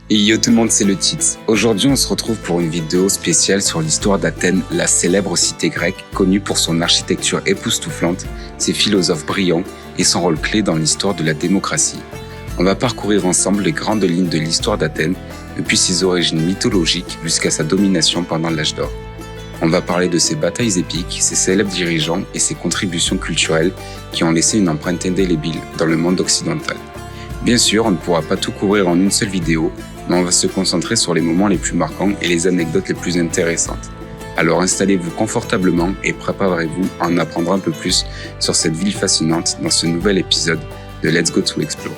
Et yo tout le monde, c'est le Tits. Aujourd'hui, on se retrouve pour une vidéo spéciale sur l'histoire d'Athènes, la célèbre cité grecque connue pour son architecture époustouflante, ses philosophes brillants et son rôle clé dans l'histoire de la démocratie. On va parcourir ensemble les grandes lignes de l'histoire d'Athènes, depuis ses origines mythologiques jusqu'à sa domination pendant l'âge d'or. On va parler de ses batailles épiques, ses célèbres dirigeants et ses contributions culturelles qui ont laissé une empreinte indélébile dans le monde occidental. Bien sûr, on ne pourra pas tout couvrir en une seule vidéo, mais on va se concentrer sur les moments les plus marquants et les anecdotes les plus intéressantes. Alors installez-vous confortablement et préparez-vous à en apprendre un peu plus sur cette ville fascinante dans ce nouvel épisode de Let's Go to Explore.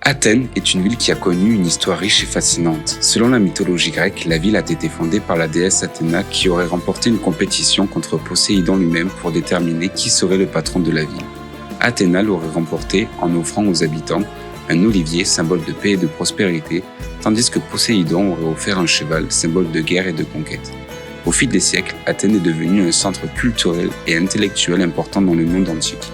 Athènes est une ville qui a connu une histoire riche et fascinante. Selon la mythologie grecque, la ville a été fondée par la déesse Athéna qui aurait remporté une compétition contre Poséidon lui-même pour déterminer qui serait le patron de la ville. Athéna l'aurait remporté en offrant aux habitants un olivier, symbole de paix et de prospérité, tandis que Poséidon aurait offert un cheval, symbole de guerre et de conquête. Au fil des siècles, Athènes est devenue un centre culturel et intellectuel important dans le monde antique.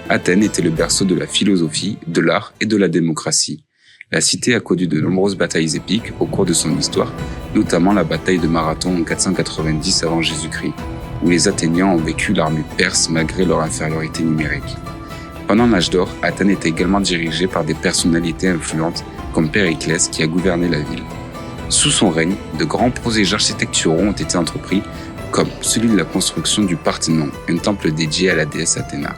Athènes était le berceau de la philosophie, de l'art et de la démocratie. La cité a connu de nombreuses batailles épiques au cours de son histoire, notamment la bataille de Marathon en 490 avant Jésus-Christ, où les Athéniens ont vaincu l'armée perse malgré leur infériorité numérique. Pendant l'âge d'or, Athènes était également dirigée par des personnalités influentes comme Périclès qui a gouverné la ville. Sous son règne, de grands projets architecturaux ont été entrepris, comme celui de la construction du Parthénon, un temple dédié à la déesse Athéna.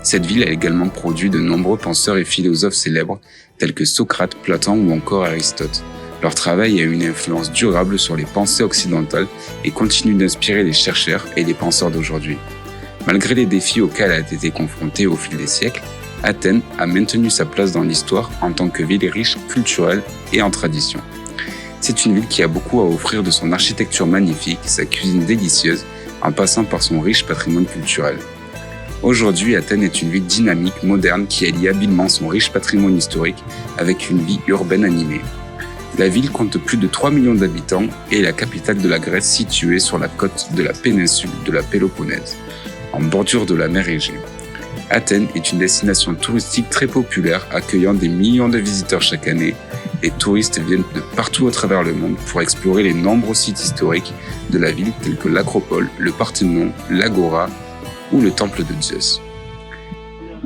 Cette ville a également produit de nombreux penseurs et philosophes célèbres tels que Socrate, Platon ou encore Aristote. Leur travail a eu une influence durable sur les pensées occidentales et continue d'inspirer les chercheurs et les penseurs d'aujourd'hui. Malgré les défis auxquels elle a été confrontée au fil des siècles, Athènes a maintenu sa place dans l'histoire en tant que ville riche, culturelle et en tradition. C'est une ville qui a beaucoup à offrir de son architecture magnifique, sa cuisine délicieuse, en passant par son riche patrimoine culturel. Aujourd'hui, Athènes est une ville dynamique, moderne, qui allie habilement son riche patrimoine historique avec une vie urbaine animée. La ville compte plus de 3 millions d'habitants et est la capitale de la Grèce située sur la côte de la péninsule de la Péloponnèse, en bordure de la mer Égée. Athènes est une destination touristique très populaire, accueillant des millions de visiteurs chaque année. Les touristes viennent de partout à travers le monde pour explorer les nombreux sites historiques de la ville tels que l'Acropole, le Parthénon, l'Agora, ou le temple de Zeus.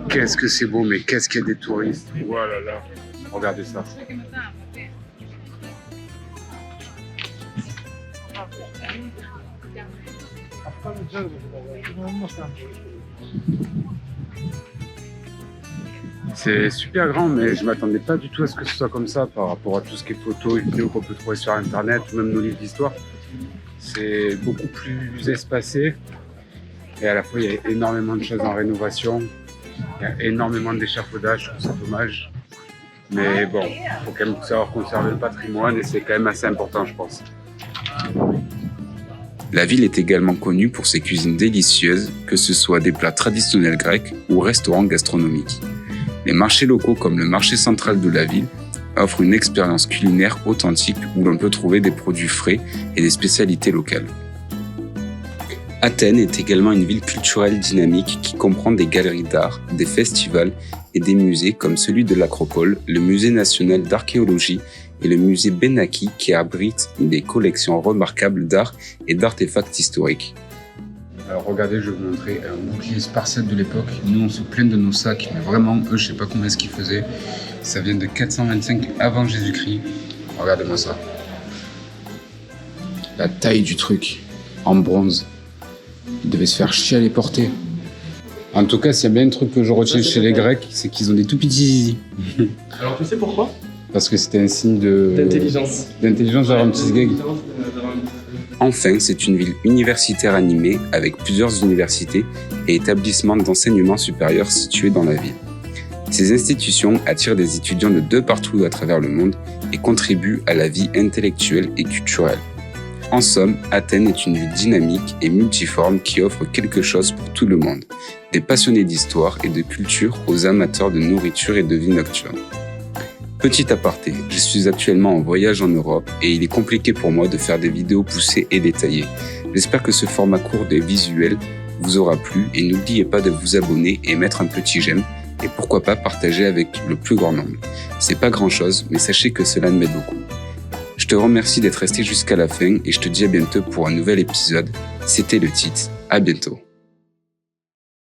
Qu'est-ce que c'est beau, mais qu'est-ce qu'il y a des touristes. Oh là là, regardez ça. C'est super grand, mais je m'attendais pas du tout à ce que ce soit comme ça par rapport à tout ce qui est photos et vidéos qu'on peut trouver sur internet ou même nos livres d'histoire. C'est beaucoup plus espacé. Et à la fois, il y a énormément de choses en rénovation, il y a énormément d'échafaudages, je trouve ça dommage. Mais bon, il faut quand même savoir conserver le patrimoine et c'est quand même assez important, je pense. La ville est également connue pour ses cuisines délicieuses, que ce soit des plats traditionnels grecs ou restaurants gastronomiques. Les marchés locaux comme le marché central de la ville offrent une expérience culinaire authentique où l'on peut trouver des produits frais et des spécialités locales. Athènes est également une ville culturelle dynamique qui comprend des galeries d'art, des festivals et des musées comme celui de l'Acropole, le musée national d'archéologie et le musée Benaki qui abrite des collections remarquables d'art et d'artefacts historiques. Alors regardez, je vais vous montrer un bouclier spartiate de l'époque. Nous on se plaint de nos sacs, mais vraiment eux je sais pas combien est-ce qu'ils faisaient. Ça vient de 425 avant Jésus-Christ. Regardez-moi ça. La taille du truc, en bronze. Ils devaient se faire chier à les porter. En tout cas, s'il y a bien un truc que je retiens chez les Grecs, c'est qu'ils ont des tout petits zizi. Alors tu sais pourquoi? Parce que c'était un signe d'intelligence. D'intelligence d'avoir un petit sgeg. Enfin, c'est une ville universitaire animée avec plusieurs universités et établissements d'enseignement supérieur situés dans la ville. Ces institutions attirent des étudiants de partout à travers le monde et contribuent à la vie intellectuelle et culturelle. En somme, Athènes est une ville dynamique et multiforme qui offre quelque chose pour tout le monde, des passionnés d'histoire et de culture aux amateurs de nourriture et de vie nocturne. Petit aparté, je suis actuellement en voyage en Europe et il est compliqué pour moi de faire des vidéos poussées et détaillées. J'espère que ce format court et visuel vous aura plu et n'oubliez pas de vous abonner et mettre un petit j'aime et pourquoi pas partager avec le plus grand nombre. C'est pas grand chose, mais sachez que cela m'aide beaucoup. Je te remercie d'être resté jusqu'à la fin et je te dis à bientôt pour un nouvel épisode. C'était le titre. À bientôt.